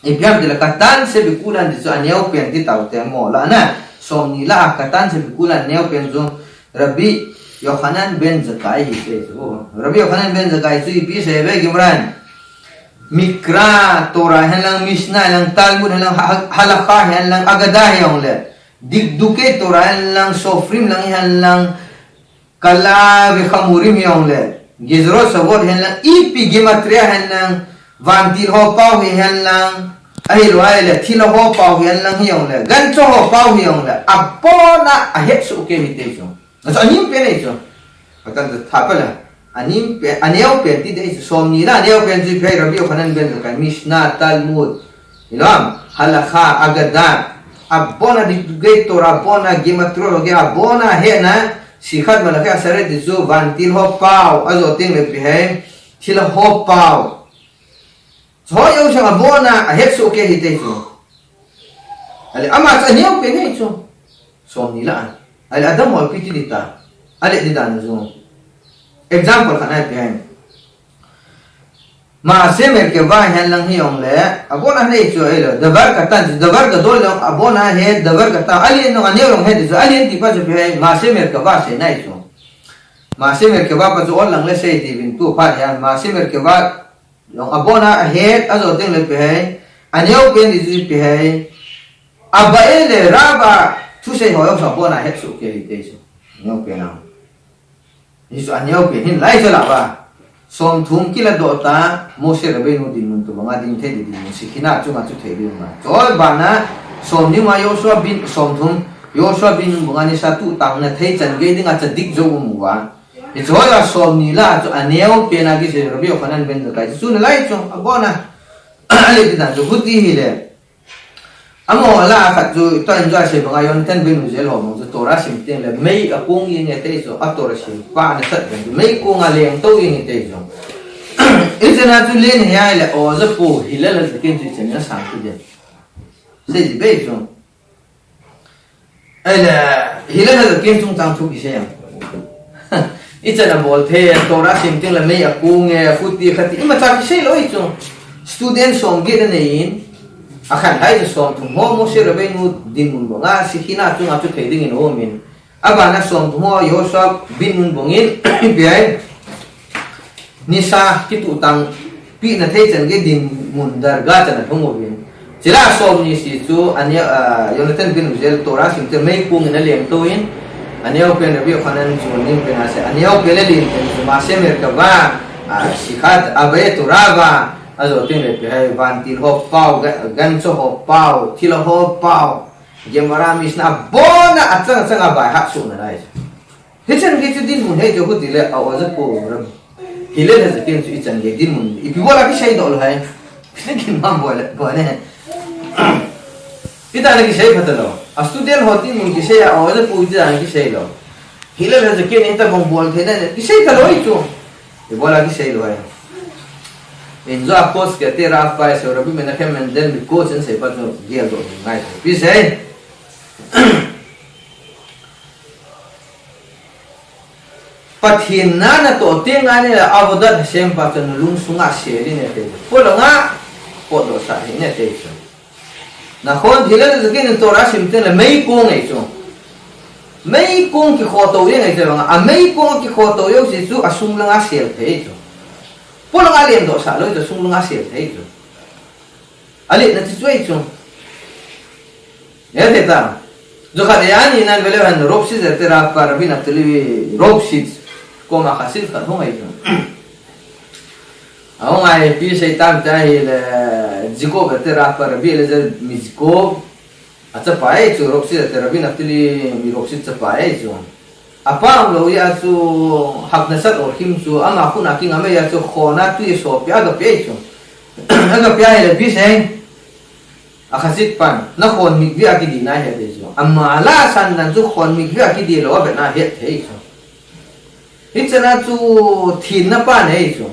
e byam te la katan se bi kulan de so aneu pen ti tau te mo la na som ni la katan se bi kulan neu pen zo Rabbi Yohanan ben Zakkai hi se so Rabbi Yohanan ben Zakkai chu pi se be gimran Mikra Torah halang Mishnah halang Talmud halang halakha halang agada hayong le digduke Torah halang sofrim lang halang kala bi khamurim hayong le gizro sabot halang ipi gematria halang vantil ho pau halang ai loai le thilo ho pau halang hayong le gancho ho pau hayong le apona ahet su ke hi te so so anim pe nei so akan thapala anim pe aneu pe ti dei som ni la aneu pe ji pe Rabbi Yohanan ben Zakkai Mishnah Talmud ilam halakha agada abona di gate Torah abona gematria abona he na sikhat malakha sare di zo vantil ho pau azo ting le pe he thilo ho pau so yo sa abona ahet su ke hi te so ale ama aneu pe nei so som ni la al adam wal piti dita ale di dan zo example khana pe ma semer ke va han lang hi ong le abona nei cho elo davar ka tan davar ka dol long abona he davar ka ta ali no ane long he zo ali ti pa zo pe ma semer ka va se nai cho ma semer ke va pa zo lang le se ti bin tu pa ya ma semer ke va long abona he azo ding le pe ane o pe ni ji pe aba ele raba tu se ho yo sa bona he su ke li te so no pe na ni so ane o pe hin lai cho la ba som thum kila do ta Mose Rabbeinu din mun tu banga din the di din sikina chu ma chu the di ma chol ba na som ni ma Yoshua bin som thum Yoshua bin banga ni sa tu tang na thei chan ge ding a cha dik zo mu wa e chol la som ni la chu aneo pe na gi se Rabbi Yohanan ben Zakkai chu na lai chu abona ale di dan chu huti hi le amo la khat chu to enjoy se banga yon ten bin zel ho mo chu Torah sim ten le mei a kung yin e te so a Torah sim pa na sat ben mei kung a leng to yin e te so isena tu len ya le o za pu hilal za ken tu chen na sang tu de se di be so ala hilal za ken tung tang tu bi se ya itena bol the Torah sim ten le mei a kung e futi khati ima ta ki se lo i so student som ge ne in akan hai som tu mo Mose Rabbeinu din mun bonga sikina tu nga tu the ding in omin abana som tu mo Yoshua bin mun bongin biai nisa kitu tang pi na thei chen ge din mun darga chan thong mo bin chila som ni si chu ania Yonatan bin Uzel Torah sim te mei kung na lem to in ania pe Rabbi Yohanan chu nim pe na se ania pe le lin te ma se mer ka ba sikhat abe turava azo tin le pe hai vantil ho pau gancho ho pau thilo ho pau gemara misna bona atang atang abai hak su na lai hichen ge chu din mun he jo hu dile awaza po ram hilal has ken chu ichan ge din mun ipi bola ki shay dol hai lekin mam bola ita na ki shay phatalo a student hoti mun ki shay awaza po ija ki shay lo hilal has ken ita bong bol thena ki shay thalo i chu e bola ki shay lo hai in zo apos ke te raf pa se Rabbi Menachem Mendel mi coach en se pa zo gel do ngai pi se pathin na to tinga ne avodat sem pa chen lung sunga se ri ne te polonga podo sa ne te so na khon hilal zakin Torah sim ten le mei ko ngai so mei kong ki khoto ye ngai te bang a mei kong ki khoto yo se su asung langa sel te so polong alien do sa lo to sung lunga se te so ali na ti suai so ya te ta jo kha ya ni nan vele han ropsi ze te ra pa rabina teli ropsi ko ma khasil kha ho ngai so au ngai pi se tam ta hi le jiko be te ra pa rabi le ze mizko acha pai chu ropsi ze te rabina teli mi ropsi cha pai so apam lo ya su hak nasat or him su ama khuna king ame ya su khona tu so pya ga pe chu aga pya le bi se akhasit pan na khon mi vi akidi na he te so amala san nan chu khon mi vi akidi lo be na he the so hichana chu thin na pa nei so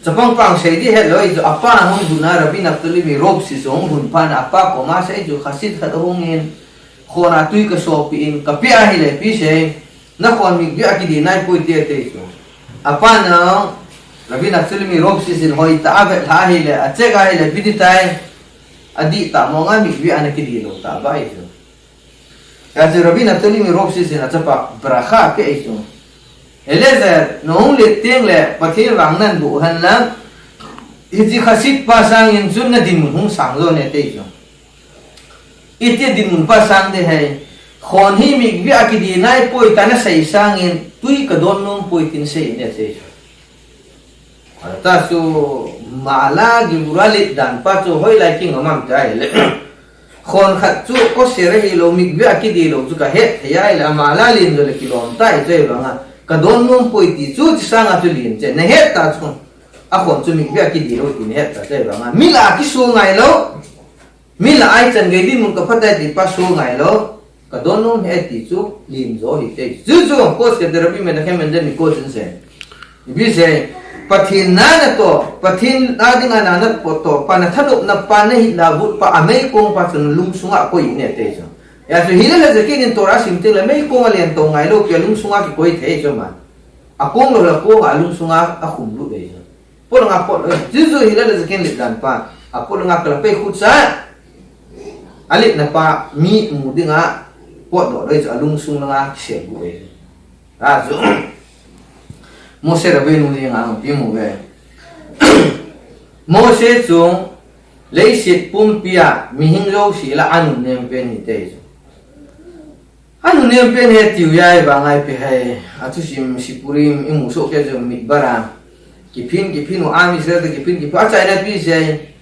chapang pang sei di he loi so apa hong guna rabi naftali mi rob si so hun pan apa ko ma sei chu khasit khat hong in khona tui ka so pi in ka pi a hi le pi sei na khon mi vi akidi na pui te te so apa na rabi naftali mi rob si sin hoi ta ve tha hi le a che ga hi le pi di tai adi ta mo nga mi vi anakidi lo ta ba iso ya se rabi naftali mi rob si sin a chapa bracha ke iso elezer no le teng le pathin wang nan bu han la iti khasit pa sang in sun na din mun hung sang lo ne te iso iti din mun pa sang de hai khon hi mi vi akidi nai poi ta na sei sang in tui ka don nom poi tin sei ne te iso ta su mala gi burali dan pa chu hoi lai king amam tai le khon khat chu ko sere hi lo mi vi akidi lo chu ka he ya la mala lin do le kilom tai che ba nga ka don nom poi ti chu ti sang a chu lin che ne he ta chu a khon chu mi vi akidi lo ti ne he ta che ba nga mila ki su ngai lo mila ai chan ge din mun ka phatai ti pa su ngai lo ka don nom he ti chu lin zo hi te chu chu ko se de rabi me na khem men ni ko chen se bi se pathin na to pathin ading ana na po to pana thanup na pana hi la but pa amei kong pa chun lung sunga ko ine te so ya so hila la zakin in tora sim te la mei kong alian to ngai lo ke lung sunga ki koi the so ma akong lo la ko lung sunga a khum lu de so po nga po jizu hila la zakin lit dan pa apo nga kala pe khut sa alit na pa mi mu dinga po do doi lung sung nga se bu e a so Mose Rabbeinu ni ngang pimu ve Mose chung leisit pumpia mihing lo sila anu nem pen ni te anu nem pen he tiu yai ba ngai pe hai atu sim sipurim imu so ke jo mi bara kipin o ami se de kipin ki pa chai na pi se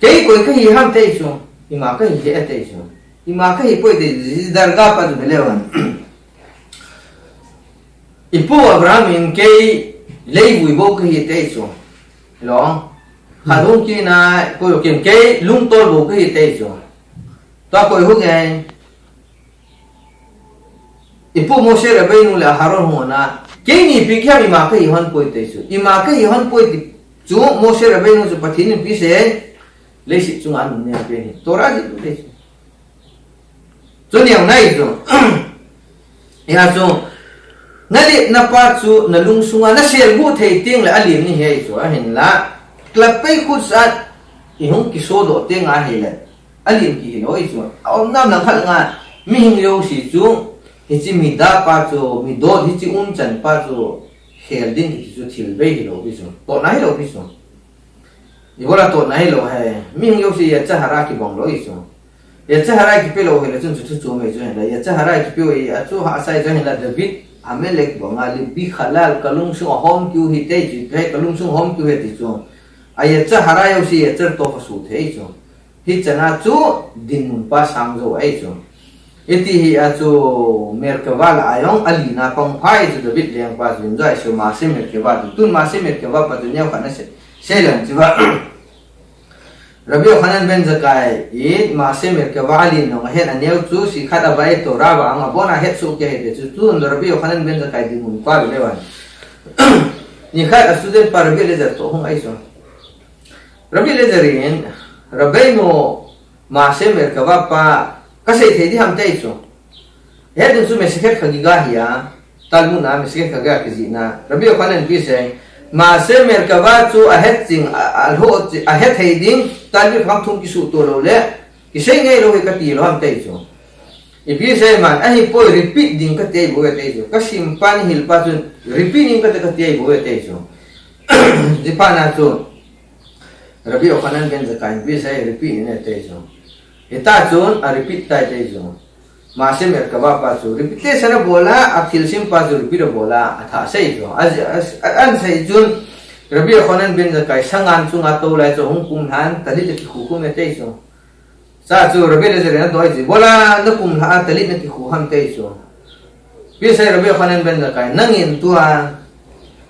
kei koi ka hi ham te chu ima ka hi he te chu ima ka hi poi de darga pa de lewan Ipu Abraham in kay lay buibo kay teso. Long hadong kina ko yung kay lungtol bo kay teso. Ta ko yung ngay Ipu Mose Rabbeinu le Aharon ho na kay ni bigyan ima kay ihan po teso. Ima kay ihan po tu Mose Rabbeinu sa patinin pise lay sit chung anu niya peni. Torah di teso. So niyang na ito. Ya so ngali na pa chu na lungsunga na serbu thei ting la alim ni hei chu a hin la klapei khut sa ihung ki so do te nga hei la alim ki loi chu om nam nang khal nga mi hing yo si chu hi chi mi da pa chu mi do hi chi un chan pa chu hel din ki chu thil be hi lo bi chu to nai lo bi chu i bola to nai lo hai mi hing yo si ya cha hara ki bong lo i chu ya cha hara ki pe lo he la chun chu chu me chu la ya cha hara ki pe ya chu ha sai chu la David Amelek bongali bi halal kalung sung hom kyu hi te ji kai kalung sung hom kyu he ti chu aya cha harayo si ya cher to pasu the chu hi chana chu din mun pa sang zo ai chu eti hi a chu merkawal ayong alina pang phai chu David leng pa jun jai su ma se merkawa tun ma se merkawa pa dunya khana se lan chi ba Rabbi Yochanan ben Zakkai it ma se merkawa alin no he na neu chu si khata bai to ra ba ang bona het su ke he chu tu Rabbi Yochanan ben Zakkai din mun pa le wan ni khat student par Rabbi Lezer to hong ai so Rabbi Lezerin Rabbeinu ma se merkawa pa kasai the di ham tai so he din su me se khat khagiga hiya talmud na me se khaga kizina Rabbi Yochanan bi se ma se merkawa chu a het sing al ho a het heiding talbi phang thum ki su to lo le ki sei ngai lo ka ti lo ham tai chu i bi se man a hi poi repeat ding ka te bo te chu ka sim pan hil pa chu repeating ka te bo te chu di pa na chu Rabbi Yochanan ben Zakkai bi se repeat ne te chu eta chu a repeat tai te chu ma se merkawa pa chu repeat se na bola a thil sim pa chu repeat bola a tha sei chu an sei chu Rabbi Yochanan ben Zakkai sangan chu nga to lai chu hung kum han tali te khu khu me te chu sa chu Rabbi Lezer na doi ji bola na kum ha tali na ki khu ham te chu bi sai Rabbi Yochanan ben Zakkai nangin tua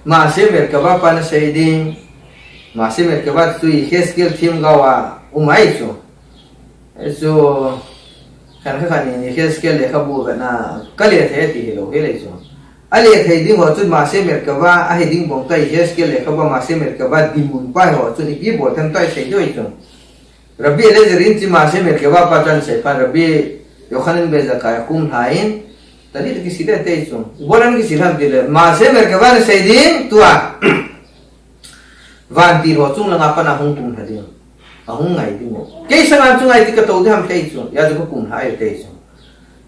ma se merkawa pa na sei ding ma se merkawa tu i heskel thim gawa umai chu so kan kha ni ke skill le khabu na kale the ti lo he le so ale the ding ho chu ma se mer ka ba a he ding bong tai he skill le khabu ma se mer ka ba dimun pa ho chu ni bi bo tham tai se doi so rabbi le zerin ti ma se mer ka ba pa tan se pa rabbi yohanan be zakaya kum hain tadi ki sida te so bolan ki sida de ma se mer ka ba se ding tua van ti ho chung langa pa na hung tum thading ahung ngai ding mo ke sang chung ai ti ka to de ham te so ya ju kum hai te so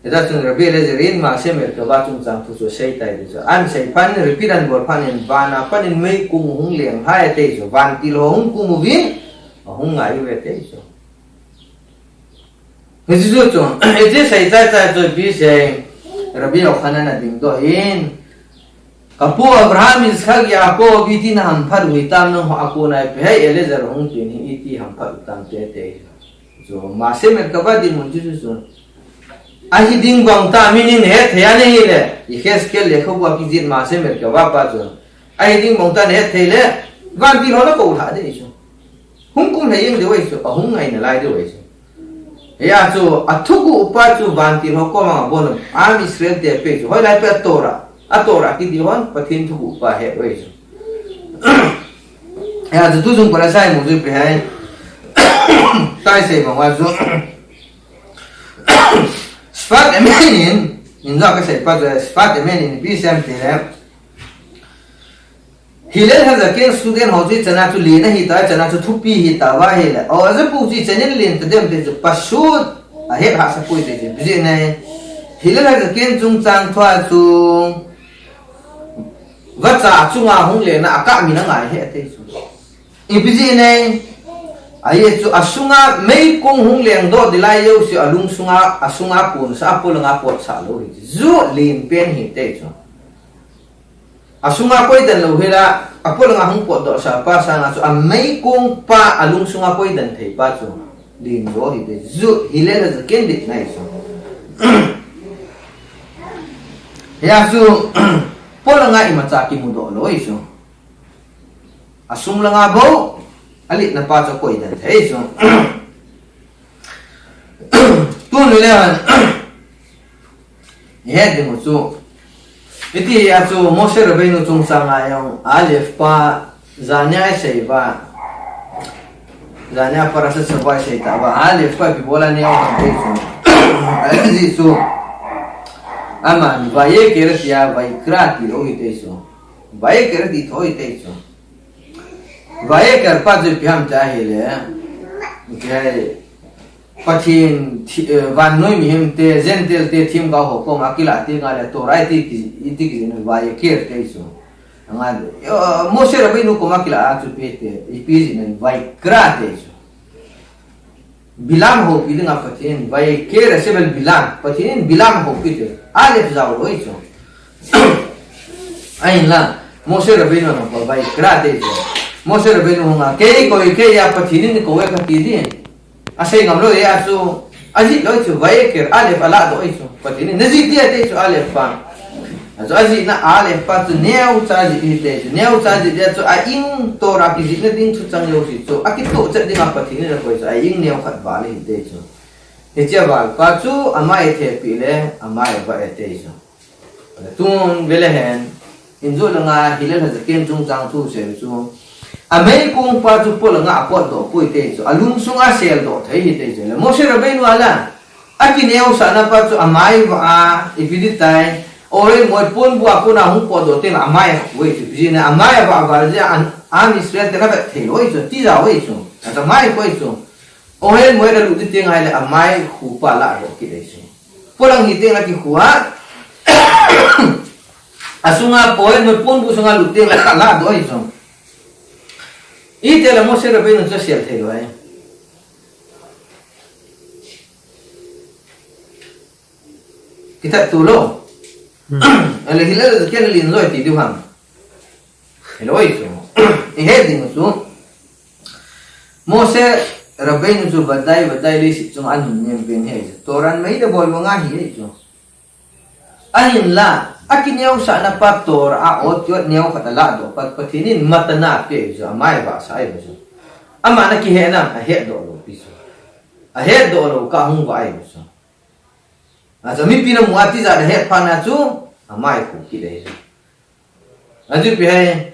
eda chung rabbi le zerin ma se mer ka ba chung chang thu so sei tai de so an sei pan repiran bor pan en bana pan en mei kum hung leng hai te so van ti lo hung kum vin ahung ngai ve te so ni ju chung e je sei tai tai so bi sei rabbi yohanan na ding do in kapo Abraham Ishak Yaakov iti na hampar witam ng ako na ipehay Eliezer hong tini iti hampar witam tete so mase merkaba din mo jusun ahi ding bang ta minin het hayane hile ikheskel lekho wa kizit mase merkaba pa so ahi ding bang ta het hele van bil hola ko utha de so hung kum hayeng de wai so ahung ngai na lai de wai so ya so athuku upa chu van bil ho ko ma bon am Israel de pe so hoi lai pe Torah Atora ki diwan pathin thu pa he wei so ya tu jung para sai mu ju pe hai tai se ma wa ju sfat emenin in za ka se pa de sfat emenin bi sam te le hilal ha za ke student ho ji chana chu le na hi ta chana chu thu pi hi ta wa he le aw za pu ji chen len te dem te ju pasut a he ha sa pui te ji bi ne hilal ha za ke jung chang thwa chu vật giả chung à hung lệ na cả mình ngai hết thế rồi, ibiji này, ai chu asunga mấy con hung lệ đó đi lại yêu si alung asunga pun sa apol nga pot sa lo hi, zu lin pen hi thế rồi, asunga koi dan lo hira apol nga hung pot đó sa pa sa nga chu mấy con pa alung sunga koi dan thei pa chu lin lo hi thế, zu hile la zaken dit nai so, ya chu pola nga imacha ki mudo loi so asum langa bo alit na pa cho koi dan thei so tun le han ye de mo so iti ya so Moshe Rabbeinu chung sa nga yung alif pa zanya sei ba zanya para sa sabay sei ta ba alif pa ki bola niya ang thei so azi so aman vaye keret ya vaikra ti lo ite so vaye keret ti thoi te so vaye kar pa je pyam cha hele ke pathin van noi mi hem te zentel te thim ga ho ko makila ti ga le to rai ti iti ki no vaye ker te so anga Moshe Rabbeinu ko makila a chu pe te ipi ji ne vaikra te so bilam ho ki dinga pathin vai kera sebel bilam pathin bilam ho ki te alif zaw lo iso ain la Moshe Rabbeinu no ko vai kra te so Moshe Rabbeinu nga ke ko ke ya pathin ni ko ka ti din asai ngam lo ya so aji lo iso vai ker alif ala do iso pathin nazi ti te so alif pa so aji na alif pa tu neu cha ji te so neu cha ji de so a in to ra ki ji ne ding chu chang yo si so aki to cha ding a pathin ni ko so a in neu khat ba le te so e che ba pa chu ama e the pi le ama e ba e te so tun vele hen in zo nga hilal ha ken chung chang thu se so a mai kung pa chu pol nga ko do ko te so alung sunga sel do thai hi te so le Moshe Rabbeinu ala aki neu sa na pa chu amai ba e pidit tai ore moi pon bua ko na hung po do te na amai we chu ji na amai ba ba ja an Israel te ka ba the loi chu ti da we chu ta mai ko chu ore moi da lu ti te ngai le amai khu pa la ro ki de chu polang hi te na ki khuwa asunga poe moi pon bu sunga lu te la ka la do chu ite la Moshe Rabbeinu chu sel the loi kita tulo ele hilal ken lin loi ti duham eloi so e hedin so Moshe Rabbeinu so badai li si chung an nem ben he toran mai da bol nga hi so ahin la akin yaw sa na pa tor a ot yot nyaw khatala do pat pathinin matana pe so mai ba sai so ama na ki he na a he do lo piso a het do lo ka hung vai so a zo mi pina mu ati za het pa na chu a mai ku ki dei a ju pi hai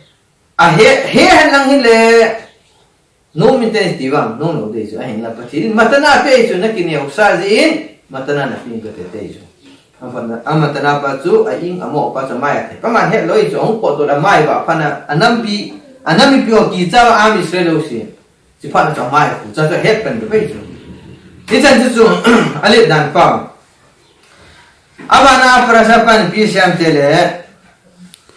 a he han lang hi le no min te ti wam no dei so a hin la pa thi matana pe so na ki ne sa zin matana na pin ka te dei so amatana pa chu a ing amo pa cha mai the pa man he loi chong po to la mai ba pa na anami pi o ki cha a mi sre lo si chi pa na cha mai ku cha cha het pen de pe chu ni chan chu ale dan pa abana prasa pan pi sham tele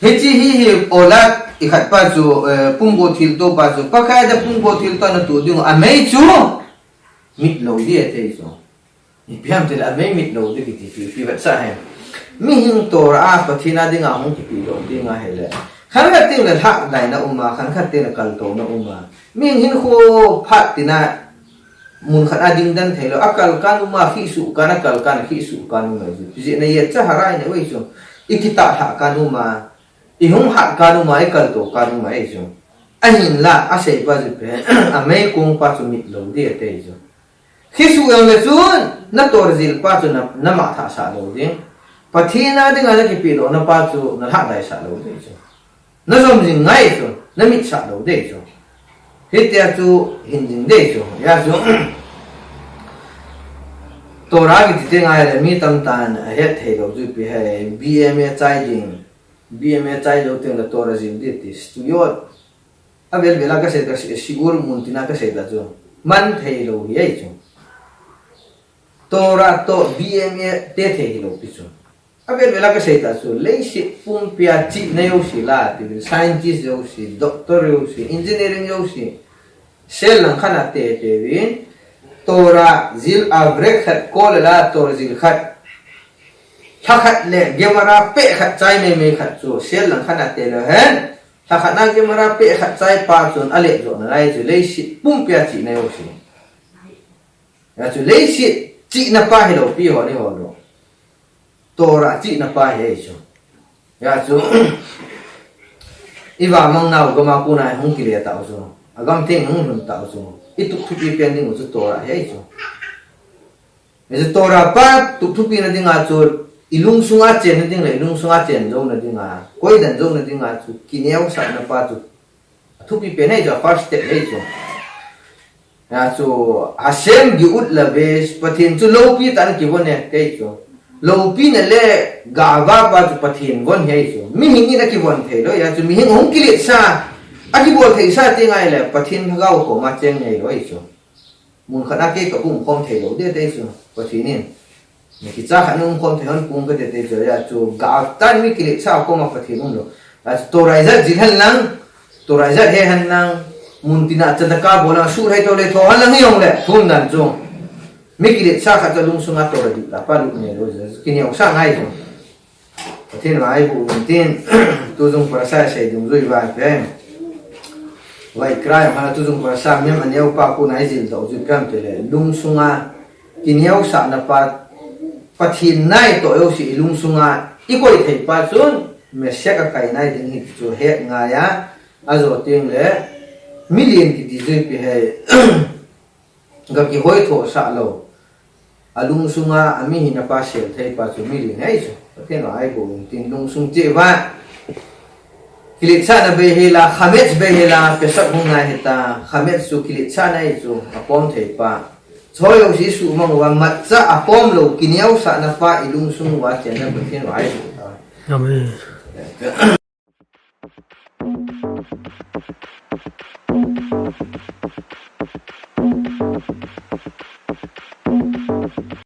hechi hi ola ikhat pa chu pungbo thil to pa chu pa khai da pungbo thil to na tu ding a mei chu mit lo di te chu ipiam tele a mei mit lo de ki ti pi vat sa he mi hing to ra pa thina ding a hong ki pi lo ding a hele khan ka ting le thak dai na umma khan kha te na kal to na umma mi hin kho phat tina mun khat ading dan thelo akal kan umma khi su kan akal kan khi su kan ma ji ji na ye cha harai ne wei chu ikita ha kan umma I hung hat kan umma ikal to kan umma ei chu ahin la a sei pa ji pe a mei kong pa chu mit lo de te chu khi su yang le chun na tor zil pa chu na ma tha sa lo ding pathina ding a ki pi lo na pa chu na ha dai sa lo de chu na som jing ngai chu na mit sa lo de chu hitia chu hin jing de chu ya chu tora ki ti ngai le mi tam tan a he the lo ju pi he bma chai jing bma chai lo te la tora jing de ti studio a vel vela ka se sigur muntina ka se da chu man thei lo ye chu tora to bma te thei lo pi chu a vel vela ka se da chu le si pum pia chi na yo si la ti scientist yo si doctor yo si engineering yo si sel lang khana te win tora zil a break khat ko la tor zil khat khat le gemara pe khat chai me khat chu sel lang khana te le hen khat na gemara pe khat chai pa chun ale zo na lai chu le si pum pia chi na yo si ya chu le si chi na pa he lo pi ho ni ho lo tora chi na pa he chu ya chu iwa mang nau ga ma ku na hung ki le ta chu agam thing hung hun ta chu itu thupi pen ding chu tora he chu e tora pa tu thupi na ding a chu ilung sunga chen na ding le ilung sunga chen zo na ding a koi dan zo na ding a chu kineu sa na pa chu thupi pen he jo first step he chu ya chu asem gi ut la bes pathin chu lo pi tan ki bon ne te chu lo pi na le ga ba pa chu pathin bon he chu mi hingi na ki bon the lo ya chu mi hing hong ki le sa aki bol thei sa te ngai le pathin thagau ko ma cheng nei loi chu mun khana ke ka pum khom thei lo de te chu pathinin ni ki cha khanung khom thei hon pum ka de te chu ya chu ga tan mi ki le sa ko ma pathinun lo a to raiza jilhan lang to raiza he han lang mun tina chadaka bola sur hai to le tho han lang yong le thum nan chu mi ki le sa kha cha lung sunga to ra di la pa lu ne lo ki ni ong sa ngai chu pathin mai bu tin tu jung para sa sei dung zui ba pe vai krai ma tu jung pa sa mem aneu pa ku nai jil do ju kam te le lung sunga kineu sa na pa pathin nai to yo si lung sunga I koi thei pa chun me sha ka kai nai ding hi chu he nga ya azo ting le million ki di je pi he ga ki hoi tho sa lo alung sunga ami hi na pa sel thei pa chu million hai chu te no ai bo tin lung sung che wa kilit sana behela khamet behela pesak hunga hita khamet su kilit sana itu apom thei pa choyo si su mong wa matsa apom lo kiniau sa na pa ilung sung wa chen na bethin wa ai amen